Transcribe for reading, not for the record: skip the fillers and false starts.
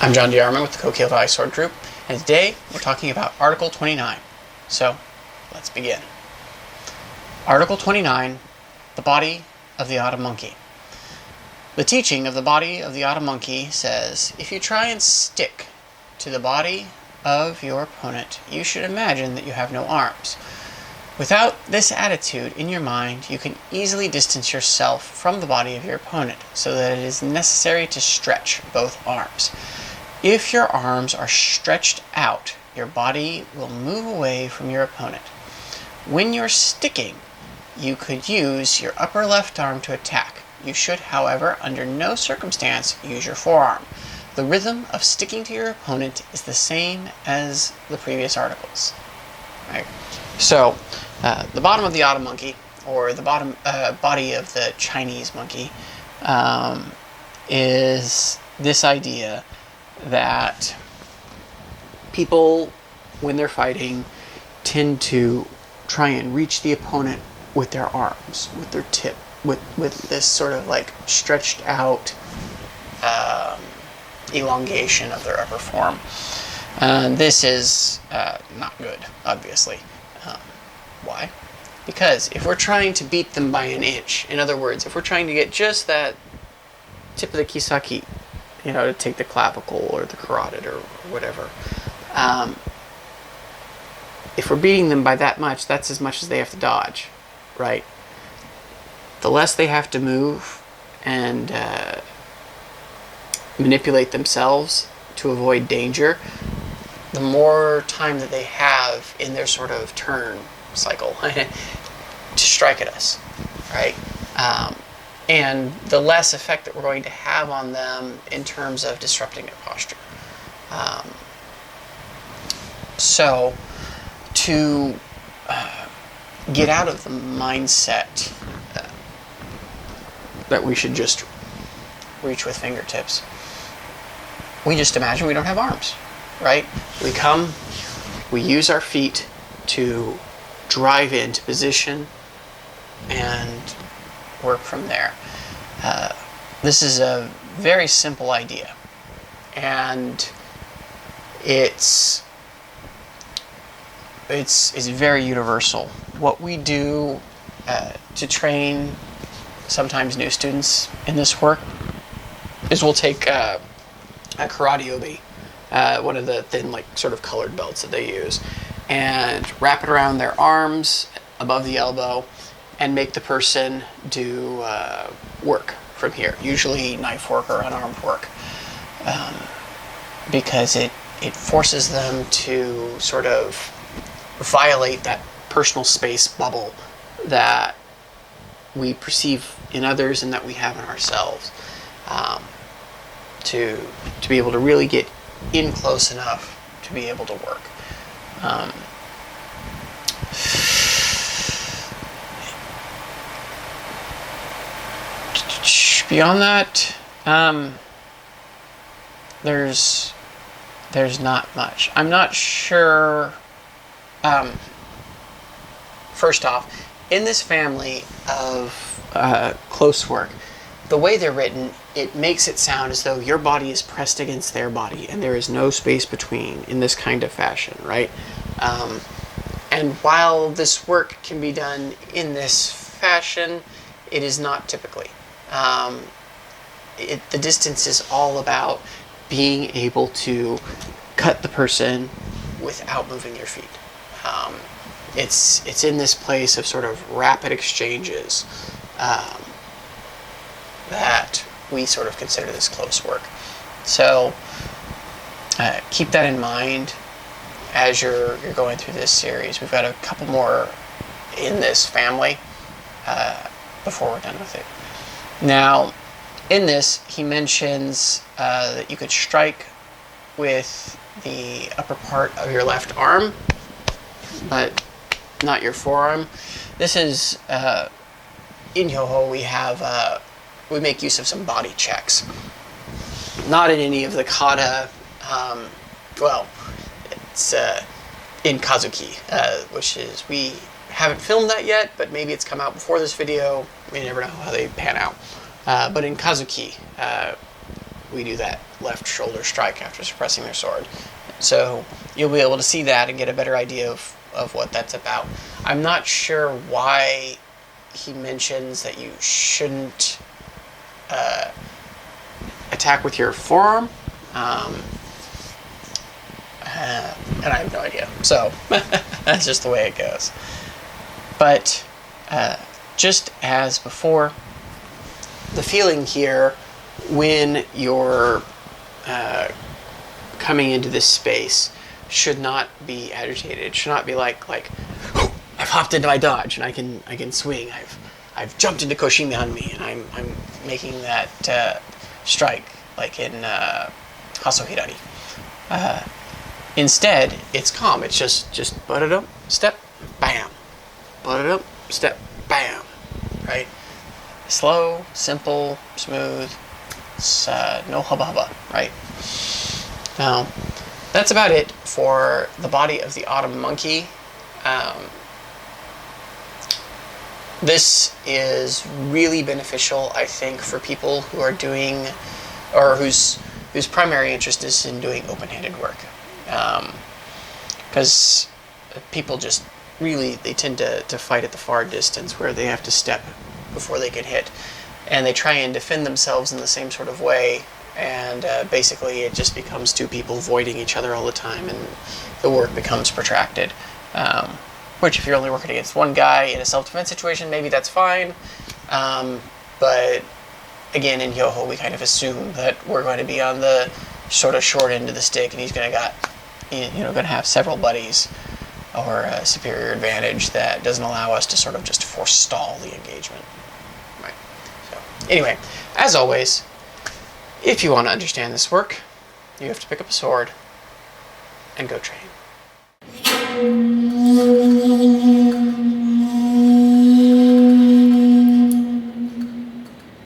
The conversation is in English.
I'm John DiArmond with the Coquille Valley Sword Group, and today we're talking about Article 29. So, let's begin. Article 29, the body of the autumn monkey. The teaching of the body of the autumn monkey says, if you try and stick to the body of your opponent, you should imagine that you have no arms. Without this attitude in your mind, you can easily distance yourself from the body of your opponent, so that it is necessary to stretch both arms. If your arms are stretched out, your body will move away from your opponent. When you're sticking, you could use your upper left arm to attack. You should, however, under no circumstance use your forearm. The rhythm of sticking to your opponent is the same as the previous articles. Right? So, the bottom of the autumn monkey, or the body of the Chinese monkey, is this idea that people, when they're fighting, tend to try and reach the opponent with their arms, with their tip, with this sort of like stretched out elongation of their upper form. This is not good, obviously. Why? Because if we're trying to beat them by an inch, in other words, if we're trying to get just that tip of the kisaki, to take the clavicle or the carotid or whatever, if we're beating them by that much, that's as much as they have to dodge, right? The less they have to move and manipulate themselves to avoid danger, the more time that they have in their sort of turn cycle to strike at us, right? And the less effect that we're going to have on them in terms of disrupting their posture. So, to get out of the mindset that we should just reach with fingertips, we just imagine we don't have arms, right? We come, we use our feet to drive into position and work from there. This is a very simple idea, and it's very universal. What we do to train sometimes new students in this work is we'll take a karate obi, one of the thin, like, sort of colored belts that they use, and wrap it around their arms above the elbow and make the person do work from here, usually knife work or unarmed work, because it forces them to sort of violate that personal space bubble that we perceive in others and that we have in ourselves, to be able to really get in close enough to be able to work. Beyond that, there's not much. I'm not sure. First off, in this family of close work, the way they're written, it makes it sound as though your body is pressed against their body and there is no space between in this kind of fashion, right? And while this work can be done in this fashion, it is not typically. The distance is all about being able to cut the person without moving your feet. It's in this place of sort of rapid exchanges that we sort of consider this close work. So keep that in mind as you're going through this series. We've got a couple more in this family before we're done with it. Now, in this, he mentions that you could strike with the upper part of your left arm, but not your forearm. This is, in Yoho, we make use of some body checks. Not in any of the kata, it's in Kazuki, which is, we haven't filmed that yet, but maybe it's come out before this video. We never know how they pan out. But in Kazuki, we do that left shoulder strike after suppressing their sword. So you'll be able to see that and get a better idea of what that's about. I'm not sure why he mentions that you shouldn't attack with your forearm, and I have no idea. So that's just the way it goes. But just as before, the feeling here when you're coming into this space should not be agitated. It should not be like oh, I've hopped into my dodge and I can swing. I've jumped into Koshimi and I'm making that strike like in Hasohirari. Instead, it's calm. It's just butt-it-up, step, bam. Butt-it-up, step, bam. Right? Slow, simple, smooth. It's no hubba-hubba, right? Now, that's about it for the body of the autumn monkey. This is really beneficial, I think, for people who are doing, or whose primary interest is in doing open-handed work. Because people just really, they tend to fight at the far distance where they have to step before they can hit. And they try and defend themselves in the same sort of way, and basically it just becomes two people voiding each other all the time, and the work becomes protracted. Which, if you're only working against one guy in a self-defense situation, maybe that's fine. But again, in Yoho, we kind of assume that we're going to be on the sort of short end of the stick, and he's going to have several buddies or a superior advantage that doesn't allow us to sort of just forestall the engagement. Right. So, anyway, as always, if you want to understand this work, you have to pick up a sword and go train.